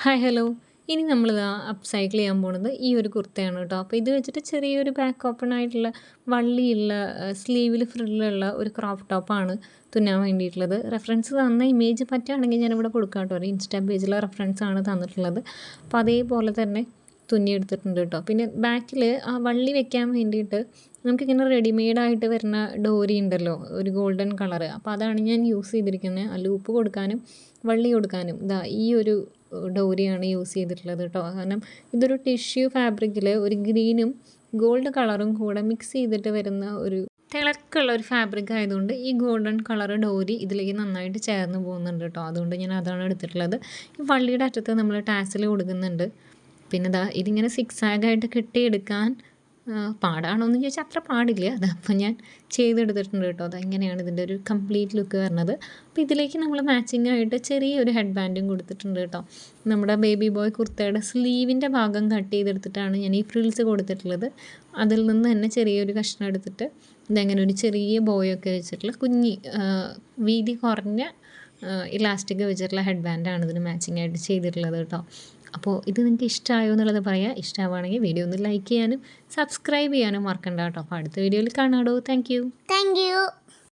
Hi hello. ഇനി നമ്മളിതാ upcycle ചെയ്യാൻ പോണത് ഈ ഒരു കുർത്തയാണ് കേട്ടോ. അപ്പോൾ ഇത് വെച്ചിട്ട് ചെറിയൊരു ബാക്ക് ഓപ്പൺ ആയിട്ടുള്ള വള്ളിയുള്ള സ്ലീവിൽ ഫ്രില്ലുള്ള ഒരു ക്രോപ്പ് ടോപ്പാണ് തുന്നാൻ വേണ്ടിയിട്ടുള്ളത്. റെഫറൻസ് തന്ന ഇമേജ് പറ്റുകയാണെങ്കിൽ ഞാനിവിടെ കൊടുക്കാം കേട്ടോ. ഒരു ഇൻസ്റ്റാ പേജിലെ റെഫറൻസാണ് തന്നിട്ടുള്ളത്. അപ്പോൾ അതേപോലെ തന്നെ തുന്നിയെടുത്തിട്ടുണ്ട് കേട്ടോ. പിന്നെ ബാക്കിൽ ആ വള്ളി വെക്കാൻ വേണ്ടിയിട്ട് നമുക്കിങ്ങനെ റെഡിമെയ്ഡായിട്ട് വരുന്ന ഡോരി ഉണ്ടല്ലോ, ഒരു ഗോൾഡൻ കളറ്. അപ്പോൾ അതാണ് ഞാൻ യൂസ് ചെയ്തിരിക്കുന്നത്. ആ ലൂപ്പ് കൊടുക്കാനും വള്ളി കൊടുക്കാനും ഇതാ ഈ ഒരു ഡോരിയാണ് യൂസ് ചെയ്തിട്ടുള്ളത് കേട്ടോ. കാരണം ഇതൊരു ടിഷ്യൂ ഫാബ്രിക്കിൽ ഒരു ഗ്രീനും ഗോൾഡ് കളറും കൂടെ മിക്സ് ചെയ്തിട്ട് വരുന്ന ഒരു തിളക്കുള്ള ഒരു ഫാബ്രിക് ആയതുകൊണ്ട് ഈ ഗോൾഡൻ കളർ ഡോരി ഇതിലേക്ക് നന്നായിട്ട് ചേർന്ന് പോകുന്നുണ്ട് കേട്ടോ. അതുകൊണ്ട് ഞാൻ അതാണ് എടുത്തിട്ടുള്ളത്. ഈ വള്ളിയുടെ അറ്റത്ത് നമ്മൾ ടാസിൽ കൊടുക്കുന്നുണ്ട്. പിന്നെ ഇതാ ഇതിങ്ങനെ സിക്സ് ആഗായിട്ട് കെട്ടിയെടുക്കാൻ പാടാണോ എന്ന് ചോദിച്ചാൽ അത്ര പാടില്ല. അതപ്പോൾ ഞാൻ ചെയ്തെടുത്തിട്ടുണ്ട് കേട്ടോ. അതെങ്ങനെയാണ് ഇതിൻ്റെ ഒരു കംപ്ലീറ്റ് ലുക്ക് വരുന്നത്. അപ്പോൾ ഇതിലേക്ക് നമ്മൾ മാച്ചിങ് ആയിട്ട് ചെറിയൊരു ഹെഡ് ബാൻഡും കൊടുത്തിട്ടുണ്ട് കേട്ടോ. നമ്മുടെ ബേബി ബോയ് കുർത്തയുടെ സ്ലീവിൻ്റെ ഭാഗം കട്ട് ചെയ്തെടുത്തിട്ടാണ് ഞാൻ ഈ ഫ്രിൽസ് കൊടുത്തിട്ടുള്ളത്. അതിൽ നിന്ന് തന്നെ ചെറിയൊരു കഷ്ണം എടുത്തിട്ട് ഇതെങ്ങനെ ഒരു ചെറിയ ബോയൊക്കെ വെച്ചിട്ടുള്ള കുഞ്ഞി വീതി കുറഞ്ഞ ഇലാസ്റ്റിക് വെച്ചിട്ടുള്ള ഹെഡ് ബാൻഡാണ് ഇതിന് മാച്ചിങ് ആയിട്ട് ചെയ്തിട്ടുള്ളത് കേട്ടോ. അപ്പോൾ ഇത് നിങ്ങൾക്ക് ഇഷ്ടമായോ എന്നുള്ളത് പറയാം. ഇഷ്ടമാവുകയാണെങ്കിൽ വീഡിയോ ഒന്ന് ലൈക്ക് ചെയ്യാനും സബ്സ്ക്രൈബ് ചെയ്യാനും മറക്കണ്ട കേട്ടോ. അപ്പോൾ അടുത്ത വീഡിയോയിൽ കാണാടോ. Thank you.